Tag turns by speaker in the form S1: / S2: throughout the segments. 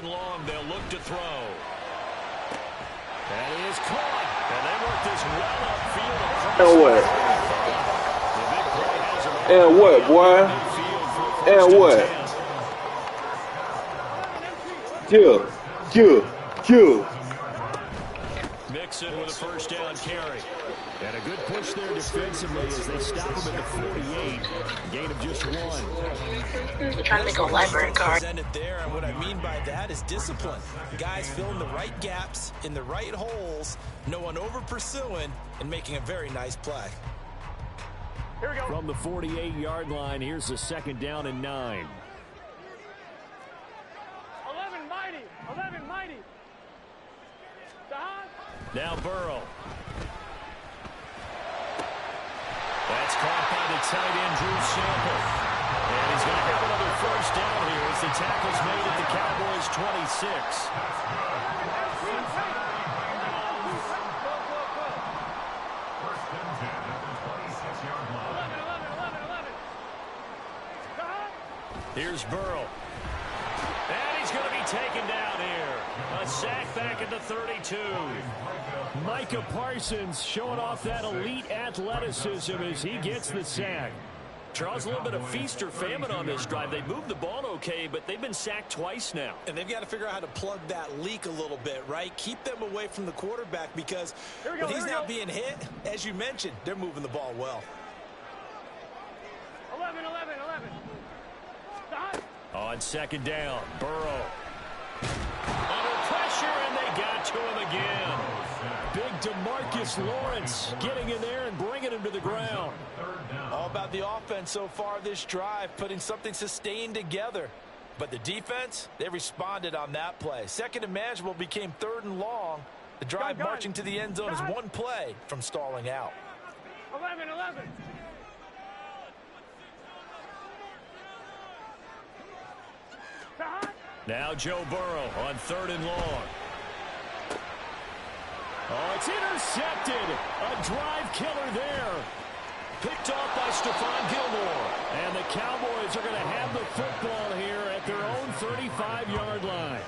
S1: and long. They'll look to throw. That is caught. And they work this well upfield.
S2: And what, boy? And what? Kill.
S1: Mixon with a first down carry. And a good push there defensively as they stop him at the 48. Gain of just 1.
S3: You're trying to make a library card.
S4: There, and what I mean by that is discipline. Guys filling the right gaps in the right holes, no one over pursuing, and making a very nice play.
S1: Here we go. From the 48-yard line, here's the second down and 9.
S5: 11 mighty.
S1: Now Burrow. That's caught by the tight end, Drew Sample. And he's going to have another first down here as the tackle's made at the Cowboys' 26. Here's Burrow. And he's going to be taken down here. A sack back at the 32. Micah Parsons showing off that elite athleticism as he gets the sack. Charles, a little bit of feast or famine on this drive. They moved the ball okay, but they've been sacked twice now.
S4: And they've got to figure out how to plug that leak a little bit, right? Keep them away from the quarterback because when he's not being hit, as you mentioned, they're moving the ball well.
S5: 11.
S1: On second down, Burrow. Under pressure, and they got to him again. Big DeMarcus Lawrence getting in there and bringing him to the ground.
S4: All about the offense so far this drive, putting something sustained together. But the defense, they responded on that play. Second and manageable became third and long. The drive marching to the end zone is one play from stalling out.
S5: 11.
S1: Now Joe Burrow on third and long. Oh, it's intercepted. A drive killer there. Picked off by Stephon Gilmore. And the Cowboys are going to have the football here at their own 35-yard line.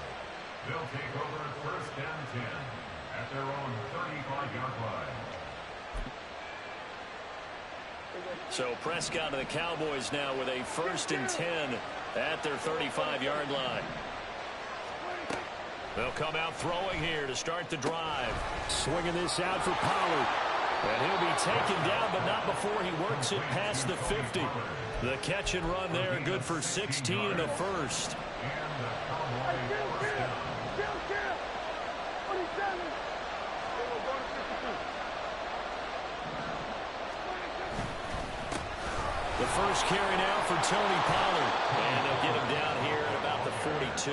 S6: They'll take over first and 10 at their own 35-yard line.
S1: So Prescott and the Cowboys now with a first and 10 at their 35-yard line. They'll come out throwing here to start the drive. Swinging this out for Pollard. And he'll be taken down, but not before he works it past the 50. The catch and run there, good for 16 and a first. The first carry now for Tony Pollard. And they'll get him down here at about the 42.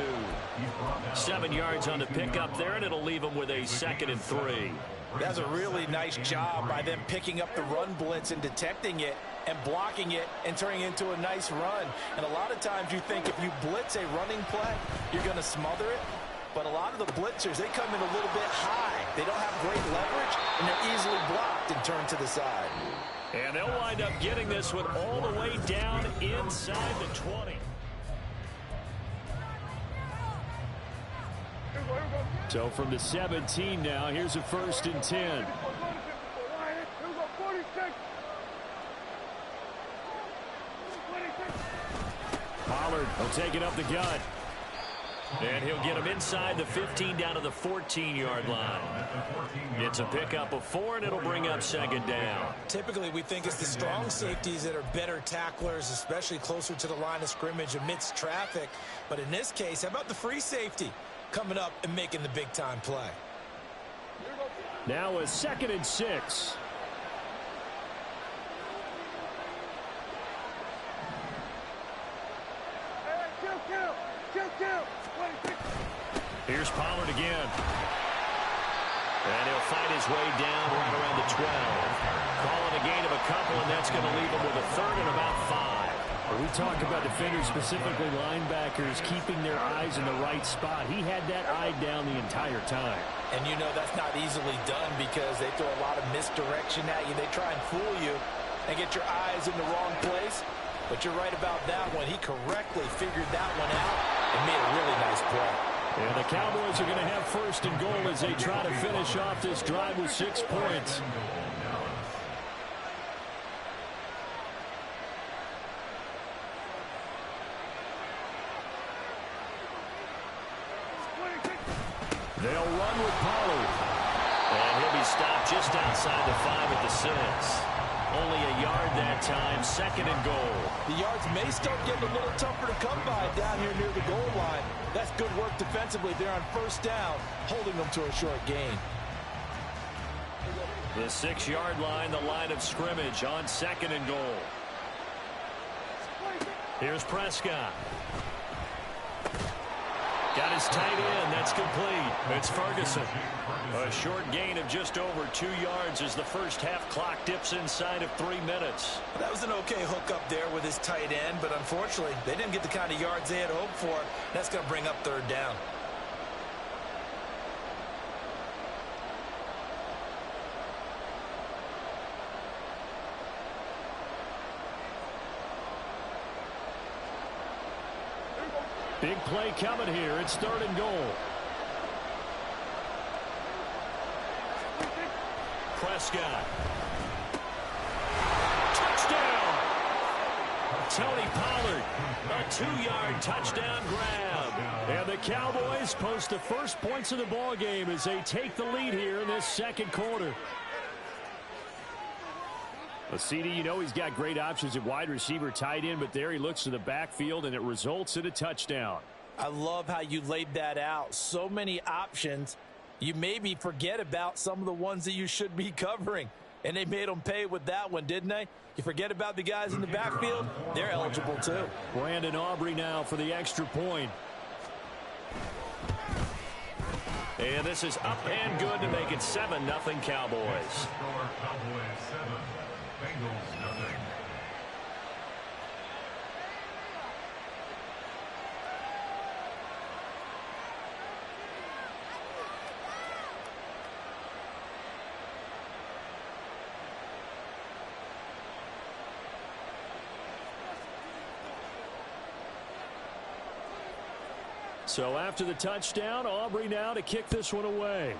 S1: 7 yards on the pickup there, and it'll leave him with a second and 3.
S4: That's a really nice job by them picking up the run blitz and detecting it and blocking it and turning it into a nice run. And a lot of times you think if you blitz a running play, you're going to smother it. But a lot of the blitzers, they come in a little bit high. They don't have great leverage, and they're easily blocked and turned to the side.
S1: And they'll wind up getting this one all the way down inside the 20. So from the 17 now, here's a first and 10. Pollard will take it up the gut. And he'll get him inside the 15 down to the 14-yard line. It's a pickup of 4, and it'll bring up second down.
S4: Typically, we think it's the strong safeties that are better tacklers, especially closer to the line of scrimmage amidst traffic. But in this case, how about the free safety coming up and making the big-time play?
S1: Now a second and 6. Here's Pollard again. And he'll find his way down right around the 12. Calling a gain of a couple, and that's going to leave him with a third and about 5. We talk about defenders, specifically linebackers, keeping their eyes in the right spot. He had that eye down the entire time.
S4: And you know that's not easily done because they throw a lot of misdirection at you. They try and fool you and get your eyes in the wrong place. But you're right about that one. He correctly figured that one out and made a really nice play.
S1: And the Cowboys are going to have first and goal as they try to finish off this drive with 6 points. They'll run with Pollard. And he'll be stopped just outside the 5 at the 6. Only a yard that time, second and goal.
S4: The yards may start getting a little tougher to come by down here near the goal line. That's good work defensively there on first down, holding them to a short gain.
S1: The 6-yard line, the line of scrimmage on second and goal. Here's Prescott. Got his tight end. That's complete. It's Ferguson. A short gain of just over 2 yards as the first half clock dips inside of 3 minutes.
S4: That was an okay hook up there with his tight end, but unfortunately, they didn't get the kind of yards they had hoped for. That's going to bring up third down.
S1: Big play coming here. It's third and goal. Prescott. Touchdown! Tony Pollard. A 2-yard touchdown grab. And the Cowboys post the first points of the ball game as they take the lead here in this second quarter. Well, CD, you know he's got great options at wide receiver, tight end, but there he looks to the backfield, and it results in a touchdown.
S4: I love how you laid that out. So many options. You maybe forget about some of the ones that you should be covering. And they made them pay with that one, didn't they? You forget about the guys in the backfield, they're eligible too.
S1: Brandon Aubrey now for the extra point. And this is up and good to make it 7-0 Cowboys.
S6: Bengals nothing.
S1: So after the touchdown, Aubrey now to kick this one away.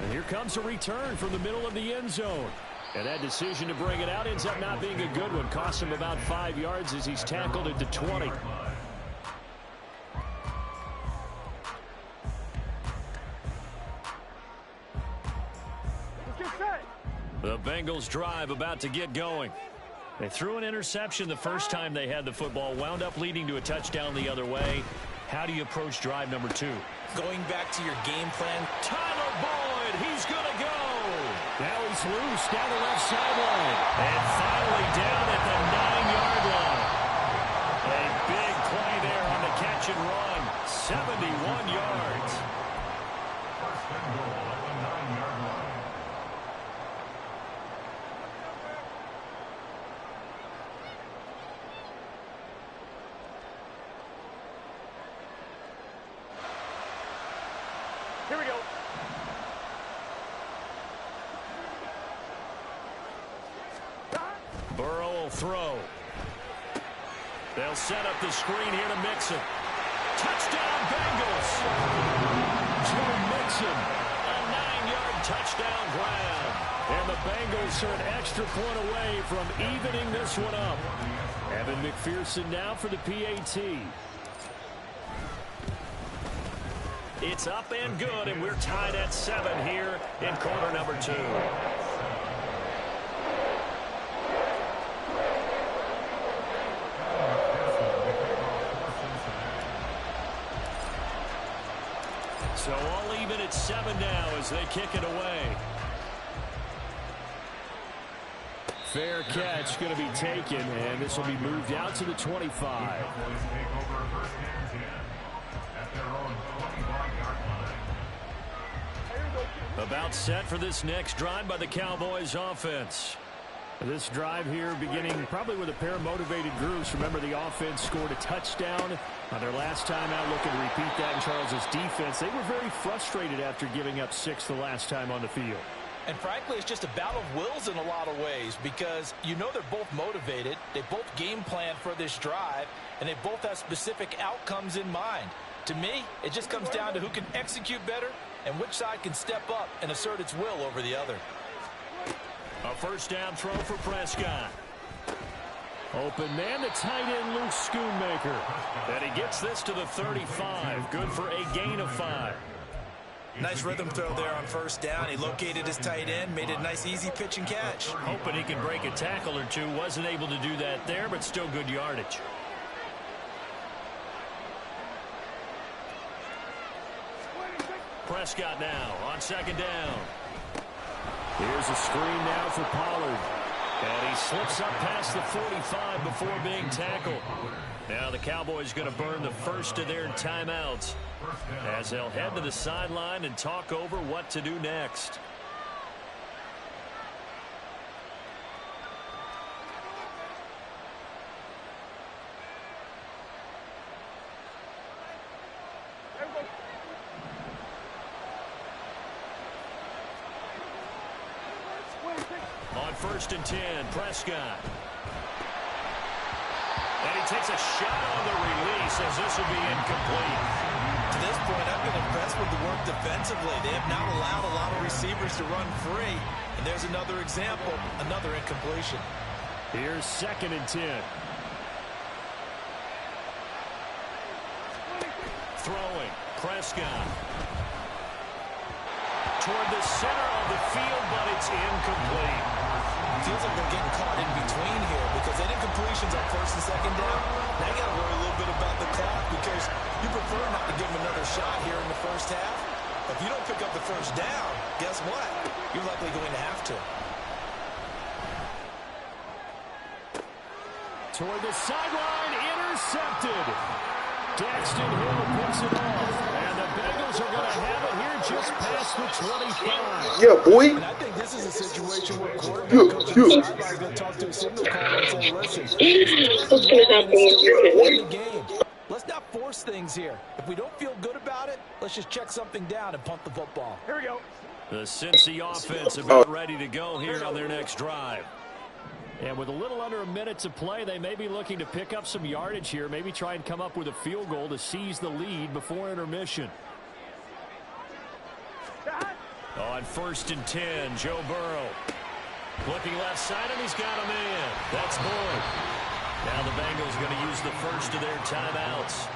S1: And here comes a return from the middle of the end zone. And that decision to bring it out ends up not being a good one. Cost him about 5 yards as he's tackled at the 20. The Bengals drive about to get going. They threw an interception the first time they had the football, wound up leading to a touchdown the other way. How do you approach drive number 2?
S4: Going back to your game plan.
S1: Tyler Boyd, he's going to go. Now he's loose down the left sideline. And finally down at the 9-yard line. A big play there on the catch and run. 71 yards.
S6: First and goal at the 9-yard line.
S5: Here we go.
S1: Burrow will throw. They'll set up the screen here to Mixon. Touchdown, Bengals. Joe Mixon, a 9-yard touchdown grab. And the Bengals are an extra point away from evening this one up. Evan McPherson now for the PAT. It's up and good, and we're tied at 7 here in quarter number 2. So all even at 7 now as they kick it away. Fair catch going to be taken, and this will be moved out to the 25. About set for this next drive by the Cowboys offense. This drive here beginning probably with a pair of motivated groups. Remember, the offense scored a touchdown on their last time out, looking to repeat that in Charles's defense. They were very frustrated after giving up 6 the last time on the field.
S4: And frankly, it's just a battle of wills in a lot of ways because you know they're both motivated. They both game plan for this drive, and they both have specific outcomes in mind. To me, it just comes down to who can execute better and which side can step up and assert its will over the other.
S1: A first down throw for Prescott. Open man, the tight end, Luke Schoonmaker. And he gets this to the 35. Good for a gain of 5.
S4: Nice rhythm throw there on first down. He located his tight end, made it a nice easy pitch and catch.
S1: Hoping he can break a tackle or two. Wasn't able to do that there, but still good yardage. Prescott now on second down. Here's a screen now for Pollard. And he slips up past the 45 before being tackled. Now the Cowboys going to burn the first of their timeouts as they'll head to the sideline and talk over what to do next. On first and 10, Prescott. And he takes a shot on the release as this will be incomplete.
S4: To this point, I've been impressed with the work defensively. They have not allowed a lot of receivers to run free. And there's another example, another incompletion.
S1: Here's second and 10. Throwing, Prescott. Toward the center of the field, but it's incomplete.
S4: Feels like they're getting caught in between here because they did completions on first and second down. Now you got to worry a little bit about the clock because you prefer not to give them another shot here in the first half. If you don't pick up the first down, guess what? You're likely going to have to.
S1: Toward the sideline, intercepted. Daxton Hill picks it off, and the Bengals are going to have it here just past the 25.
S2: Yeah, boy.
S4: And I think this is a situation where quarterback coach is going to talk to a signal caller and say, listen,
S3: What's going to happen
S4: in the game. Let's not force things here. If we don't feel good about it, let's just check something down and punt the football.
S5: Here we go.
S1: The Cincy offense about ready to go here on their next drive. And with a little under a minute to play, they may be looking to pick up some yardage here, maybe try and come up with a field goal to seize the lead before intermission. On first and 10, Joe Burrow. Looking left side, and he's got a man. That's Boyd. Now the Bengals going to use the first of their timeouts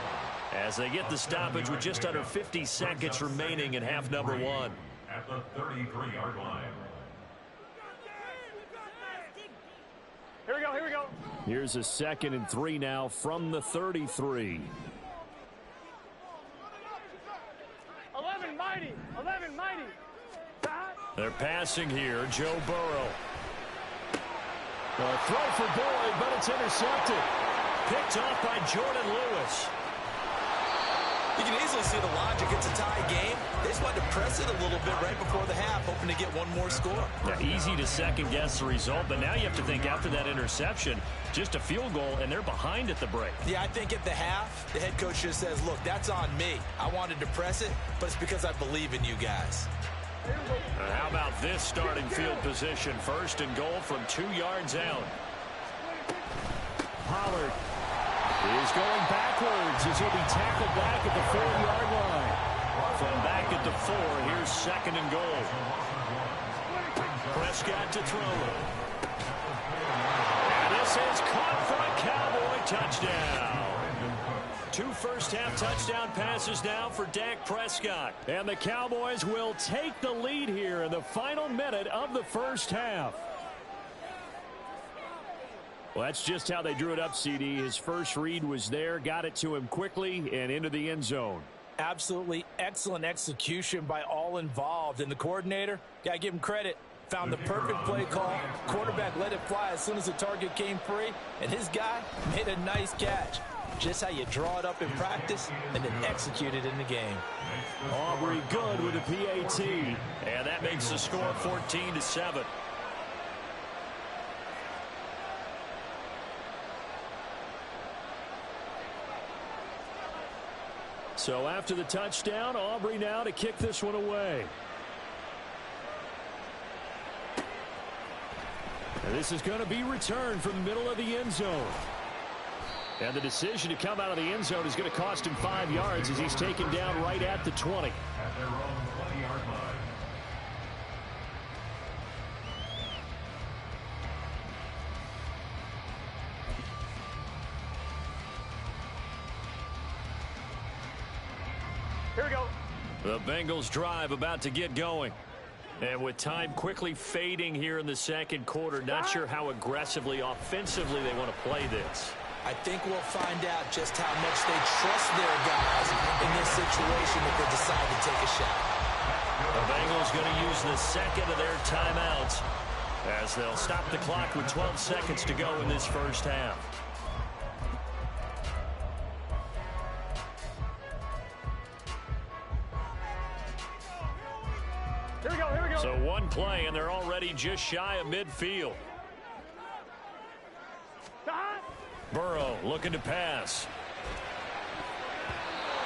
S1: as they get the stoppage with just under 50 seconds remaining in half number 1.
S6: At the 33-yard line.
S5: Here we go, here we go.
S1: Here's a second and 3 now from the 33.
S5: 11 mighty, 11 mighty.
S1: They're passing here, Joe Burrow. A throw for Boyd, but it's intercepted. Picked off by Jordan Lewis.
S4: You can easily see the logic. It's a tie game. They just wanted to press it a little bit right before the half, hoping to get one more score.
S1: Yeah, easy to second-guess the result, but now you have to think after that interception, just a field goal, and they're behind at the break.
S4: Yeah, I think at the half, the head coach just says, look, that's on me. I wanted to press it, but it's because I believe in you guys.
S1: How about this starting field position? First and goal from 2 yards out. Pollard is going backwards as he'll be tackled back at the 4-yard line. From back at the 4, here's second and goal. Prescott to throw. And this is caught for a Cowboy touchdown. 2 first-half touchdown passes now for Dak Prescott. And the Cowboys will take the lead here in the final minute of the first half. Well, that's just how they drew it up, CD. His first read was there, got it to him quickly and into the end zone.
S4: Absolutely excellent execution by all involved. And the coordinator, got to give him credit, found the perfect play call. Quarterback let it fly as soon as the target came free. And his guy made a nice catch. Just how you draw it up in practice and then execute it in the game.
S1: Aubrey good with a PAT. And that makes the score 14-7. So after the touchdown, Aubrey now to kick this one away. And this is going to be returned from the middle of the end zone. And the decision to come out of the end zone is going to cost him 5 yards as he's taken down right at the 20.
S6: At their own 20-yard line.
S5: Here we go.
S1: The Bengals drive about to get going. And with time quickly fading here in the second quarter, not sure how aggressively, offensively they want to play this.
S4: I think we'll find out just how much they trust their guys in this situation if they decide to take a shot.
S1: The Bengals going to use the second of their timeouts as they'll stop the clock with 12 seconds to go in this first half.
S5: Here we go, here we go.
S1: So one play, and they're already just shy of midfield. Burrow looking to pass.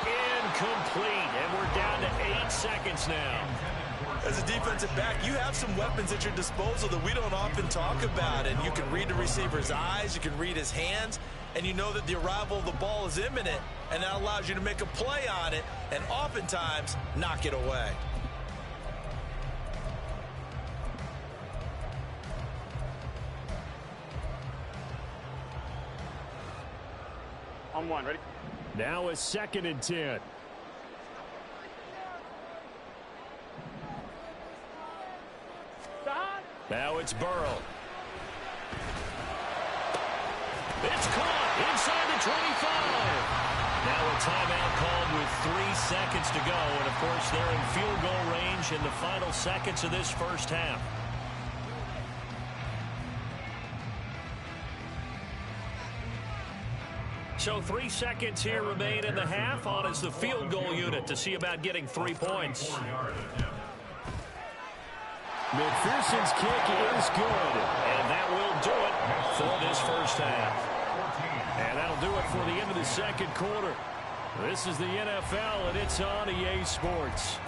S1: Incomplete, and we're down to 8 seconds now.
S4: As a defensive back, you have some weapons at your disposal that we don't often talk about. And you can read the receiver's eyes, you can read his hands, and you know that the arrival of the ball is imminent, and that allows you to make a play on it and oftentimes knock it away.
S5: On one, ready?
S1: Now a 2nd and 10. Now it's Burrow. It's caught inside the 25. Now a timeout called with 3 seconds to go. And, of course, they're in field goal range in the final seconds of this first half. So 3 seconds here remain in the half. On is the field goal unit to see about getting 3 points. McPherson's kick is good, and that will do it for this first half. And that'll do it for the end of the second quarter. This is the NFL, and it's on EA Sports.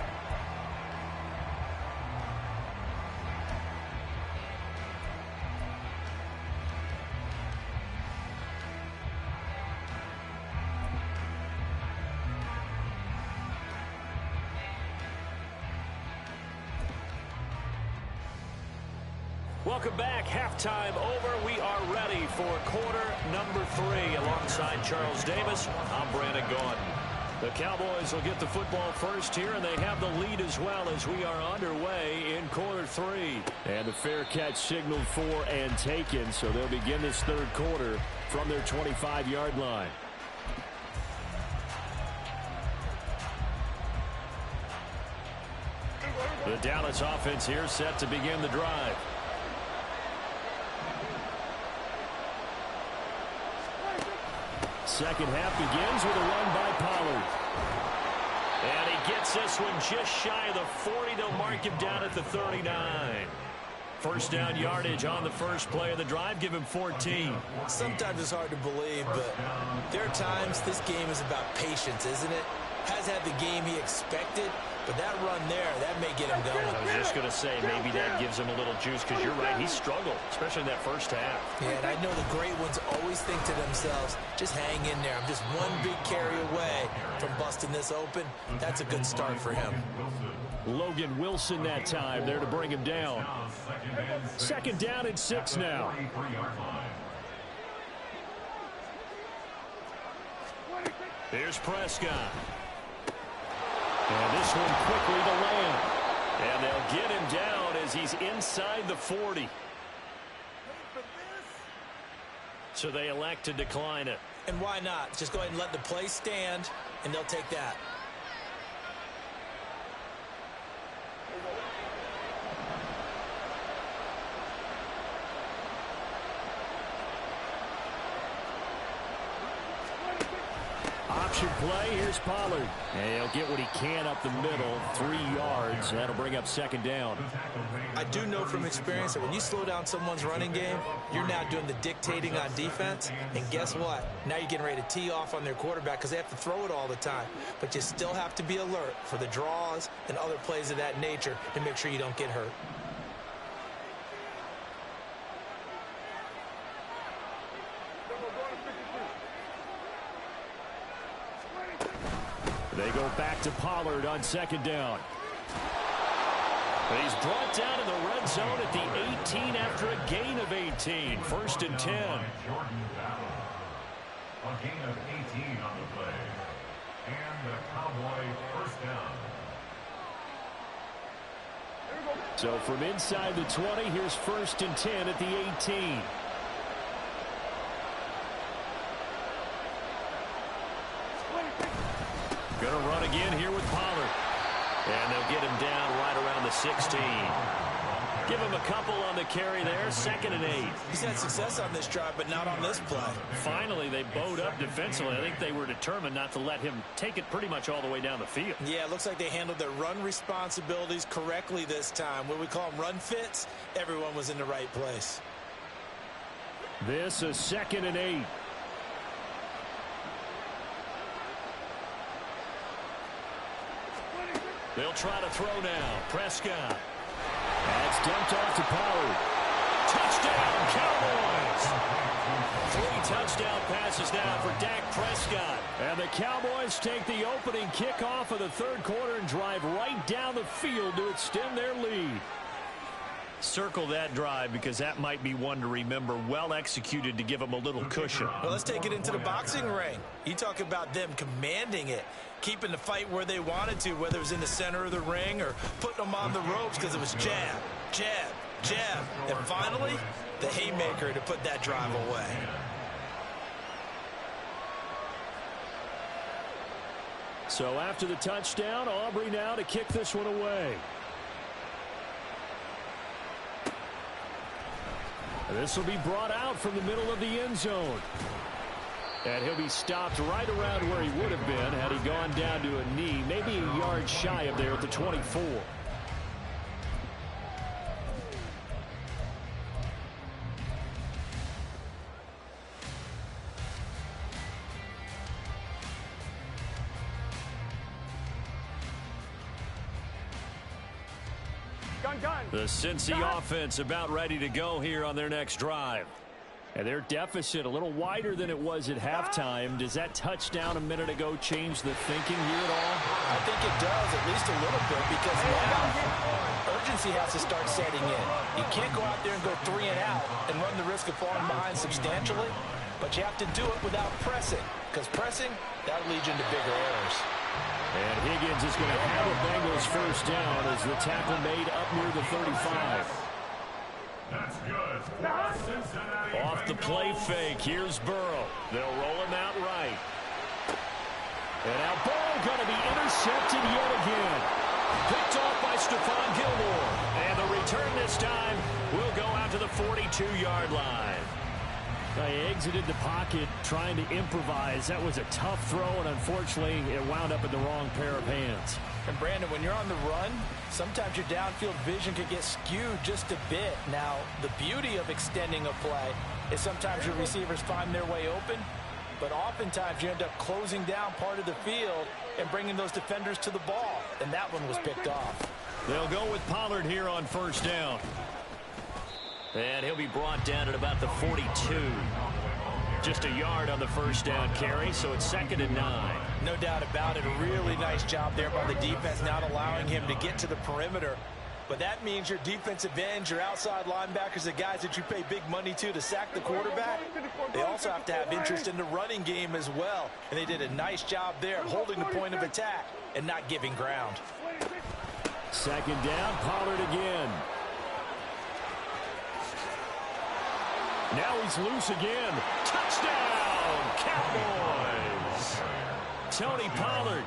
S1: Welcome back. Halftime over. We are ready for quarter number 3. Alongside Charles Davis, I'm Brandon Gordon. The Cowboys will get the football first here, and they have the lead as well as we are underway in quarter 3. And the fair catch signaled for and taken, so they'll begin this third quarter from their 25-yard line. The Dallas offense here set to begin the drive. Second half begins with a run by Pollard. And he gets this one just shy of the 40. They'll mark him down at the 39. First down yardage on the first play of the drive. Give him 14.
S4: Sometimes it's hard to believe, but there are times this game is about patience, isn't it? Has had the game he expected, but that run there, that may get him going.
S1: I was just going to say, maybe that gives him a little juice, because you're right, he struggled, especially in that first half.
S4: Yeah, and I know the great ones always think to themselves, just hang in there. I'm just one big carry away from busting this open. That's a good start for him.
S1: Logan Wilson that time there to bring him down. Second down and 6 now. Here's Prescott. And this one quickly to land. And they'll get him down as he's inside the 40. So they elect to decline it.
S4: And why not? Just go ahead and let the play stand, and they'll take that.
S1: Option play, here's Pollard. And he'll get what he can up the middle, 3 yards. That'll bring up second down.
S4: I do know from experience that when you slow down someone's running game, you're now doing the dictating on defense. And guess what? Now you're getting ready to tee off on their quarterback because they have to throw it all the time. But you still have to be alert for the draws and other plays of that nature to make sure you don't get hurt.
S1: They go back to Pollard on second down. He's brought down in the red zone at the 18 after a gain of 18. First and 10.
S6: A gain of 18 on the play. And the Cowboy first down.
S1: So from inside the 20, here's first and 10 at the 18. Going to run again here with Pollard. And they'll get him down right around the 16. Give him a couple on the carry there. Second and 8.
S4: He's had success on this drive, but not on this play.
S1: Finally, they bowed up defensively. I think they were determined not to let him take it pretty much all the way down the field.
S4: Yeah, it looks like they handled their run responsibilities correctly this time. What we call them run fits, everyone was in the right place.
S1: This is second and 8. They'll try to throw now. Prescott. That's dumped off to Pollard. Touchdown, Cowboys! 3 touchdown passes now for Dak Prescott. And the Cowboys take the opening kickoff of the third quarter and drive right down the field to extend their lead. Circle that drive because that might be one to remember. Well executed to give them a little cushion.
S4: Well, let's take it into the boxing ring. You talk about them commanding it, keeping the fight where they wanted to, whether it was in the center of the ring or putting them on the ropes because it was jab, jab, jab. And finally, the haymaker to put that drive away.
S1: So after the touchdown, Aubrey now to kick this one away. This will be brought out from the middle of the end zone. And he'll be stopped right around where he would have been had he gone down to a knee, maybe a yard shy of there at the 24. The Cincy offense about ready to go here on their next drive. And their deficit a little wider than it was at halftime. Does that touchdown a minute ago change the thinking here at all?
S4: I think it does, at least a little bit, because now urgency has to start setting in. You can't go out there and go 3 and out and run the risk of falling behind substantially, but you have to do it without pressing, because pressing, that'll lead you into bigger errors.
S1: And Higgins is going to have the Bengals first down as the tackle made up near the 35.
S6: That's good.
S1: Off the play fake, here's Burrow. They'll roll him out right. And now Burrow going to be intercepted yet again. Picked off by Stephon Gilmore. And the return this time will go out to the 42-yard line. He exited the pocket trying to improvise. That was a tough throw, and unfortunately, it wound up in the wrong pair of hands.
S4: And Brandon, when you're on the run, sometimes your downfield vision could get skewed just a bit. Now, the beauty of extending a play is sometimes your receivers find their way open, but oftentimes you end up closing down part of the field and bringing those defenders to the ball, and that one was picked off.
S1: They'll go with Pollard here on first down. And he'll be brought down at about the 42. Just a yard on the first down carry, so it's second and 9.
S4: No doubt about it. A really nice job there by the defense, not allowing him to get to the perimeter. But that means your defensive ends, your outside linebackers, the guys that you pay big money to sack the quarterback, they also have to have interest in the running game as well. And they did a nice job there of holding the point of attack and not giving ground.
S1: Second down, Pollard again. Now he's loose again. Touchdown, Cowboys! Tony Pollard,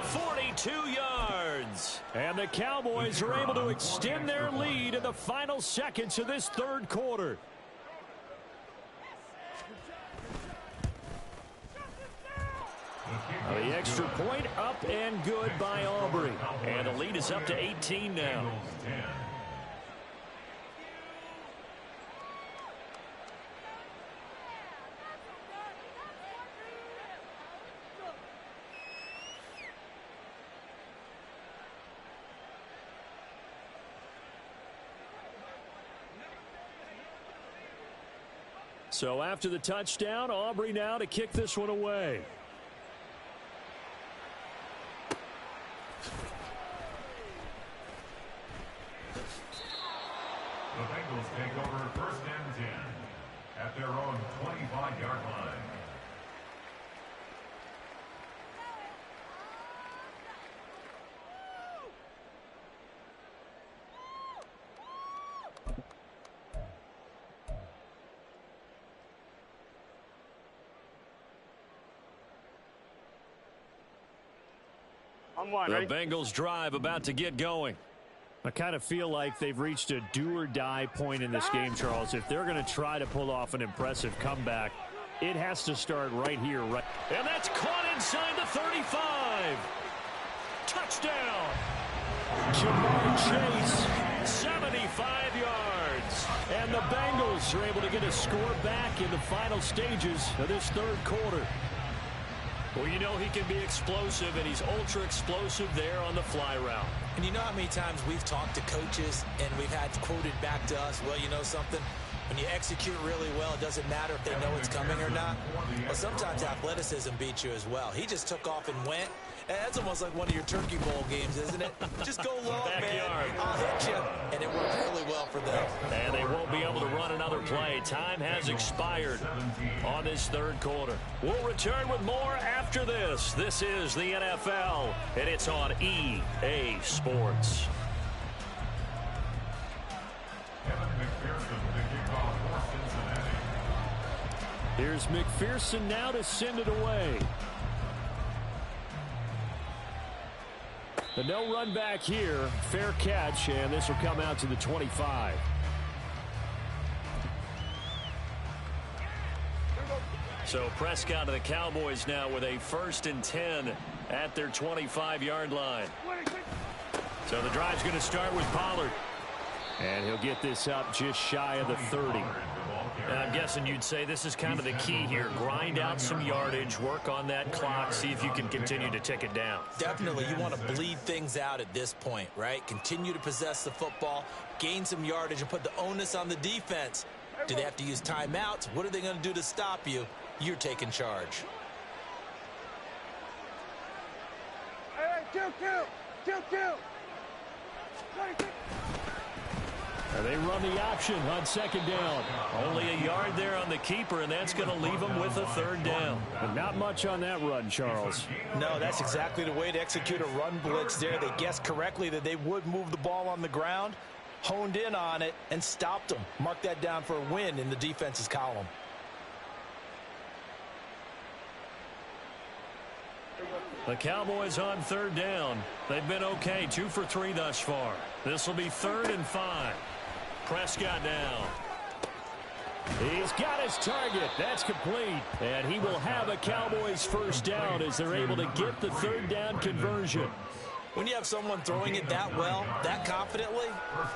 S1: 42 yards. And the Cowboys are able to extend their lead in the final seconds of this third quarter. The extra point up and good by Aubrey. And the lead is up to 18 now. So after the touchdown, Aubrey now to kick this one away.
S6: The Bengals take over first and 10 at their own 25-yard line.
S5: On one,
S1: The
S5: ready?
S1: Bengals drive about to get going. I kind of feel like they've reached a do-or-die point in this game, Charles. If they're going to try to pull off an impressive comeback, it has to start right here. Right, and that's caught inside the 35. Touchdown. Jamar Chase, 75 yards. And the Bengals are able to get a score back in the final stages of this third quarter. Well, you know he can be explosive, and he's ultra-explosive there on the fly route.
S4: And you know how many times we've talked to coaches and we've had quoted back to us, well, you know something? When you execute really well, it doesn't matter if they know it's coming or not. Well, sometimes athleticism beats you as well. He just took off and went. And that's almost like one of your Turkey Bowl games, isn't it? Just go long, man. I'll hit you. And it worked really well for them.
S1: And they won't be able to run another play. Time has expired on this third quarter. We'll return with more after this. This is the NFL, and it's on EA Sports. Here's McPherson now to send it away. The no run back here. Fair catch, and this will come out to the 25. So Prescott to the Cowboys now with a 1st and 10 at their 25-yard line. So the drive's going to start with Pollard. And he'll get this up just shy of the 30. And I'm guessing you'd say this is kind of the key here. Grind out some yardage, work on that clock, see if you can continue to tick it down.
S4: Definitely. You want to bleed things out at this point, right? Continue to possess the football, gain some yardage, and put the onus on the defense. Do they have to use timeouts? What are they going to do to stop you? You're taking charge.
S5: Hey, two.
S1: And they run the option on 2nd down. Only a yard there on the keeper, and that's going to leave them with a 3rd down. And not much on that run, Charles.
S4: No, that's exactly the way to execute a run blitz there. They guessed correctly that they would move the ball on the ground, honed in on it, and stopped them. Mark that down for a win in the defense's column.
S1: The Cowboys on 3rd down. They've been okay, 2 for 3 thus far. This will be 3rd and 5. Prescott now. He's got his target. That's complete. And he will have a Cowboys 1st down as they're able to get the 3rd down conversion.
S4: When you have someone throwing it that well, that confidently,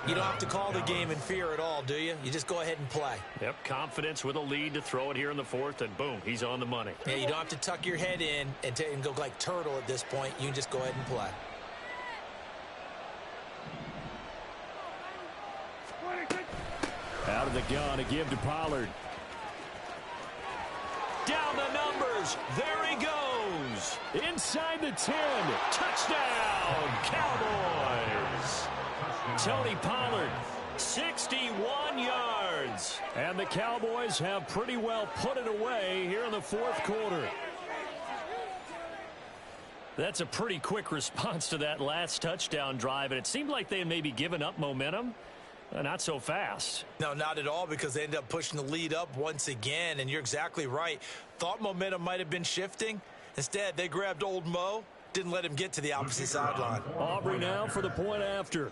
S4: you don't have to call the game in fear at all, do you? You just go ahead and play.
S1: Yep, confidence with a lead to throw it here in the 4th, and boom, he's on the money.
S4: Yeah, you don't have to tuck your head in and go like turtle at this point. You can just go ahead and play.
S1: Out of the gun, a give to Pollard. Down the numbers. There he goes. Inside the 10. Touchdown, Cowboys. Tony Pollard, 61 yards. And the Cowboys have pretty well put it away here in the 4th quarter. That's a pretty quick response to that last touchdown drive, and it seemed like they had maybe given up momentum. Not so fast.
S4: No, not at all, because they ended up pushing the lead up once again, and you're exactly right. Thought momentum might have been shifting. Instead, they grabbed old Mo, didn't let him get to the opposite sideline.
S1: Aubrey now for the point after.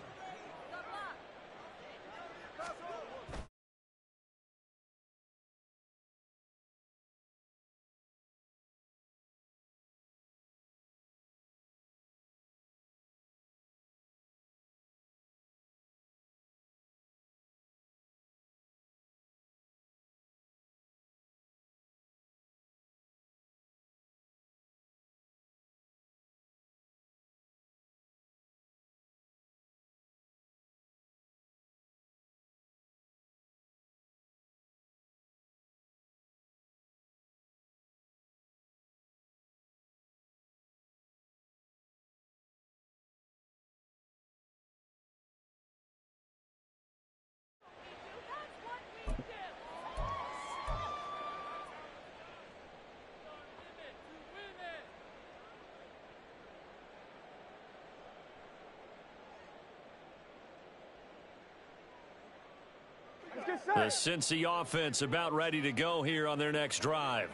S1: The Cincy offense about ready to go here on their next drive.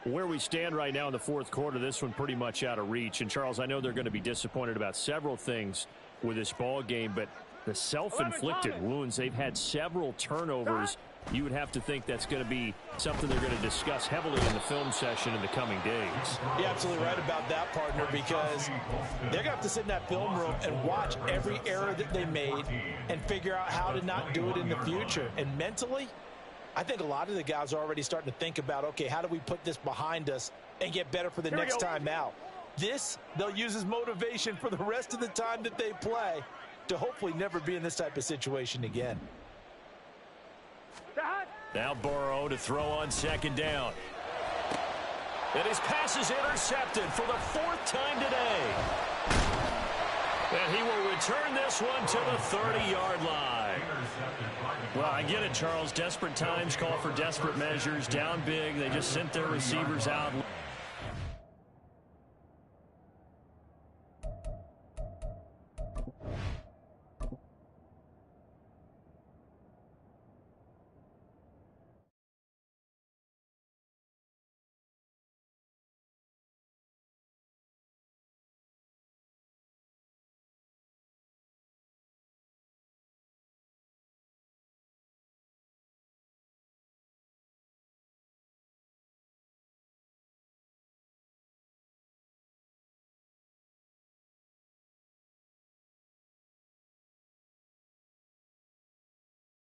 S7: Where we stand right now in the fourth quarter, this one pretty much out of reach. And, Charles, I know they're going to be disappointed about several things with this ball game, but the self-inflicted wounds, they've had several turnovers. You would have to think that's going to be something they're going to discuss heavily in the film session in the coming days.
S4: You're absolutely right about that, partner, because they're going to have to sit in that film room and watch every error that they made and figure out how to not do it in the future. And mentally, I think a lot of the guys are already starting to think about, okay, how do we put this behind us and get better for the next time out? This, they'll use as motivation for the rest of the time that they play to hopefully never be in this type of situation again.
S1: Now Burrow to throw on second down. And his pass is intercepted for the fourth time today. And he will return this one to the 30-yard line.
S7: Well, I get it, Charles. Desperate times call for desperate measures. Down big. They just sent their receivers out,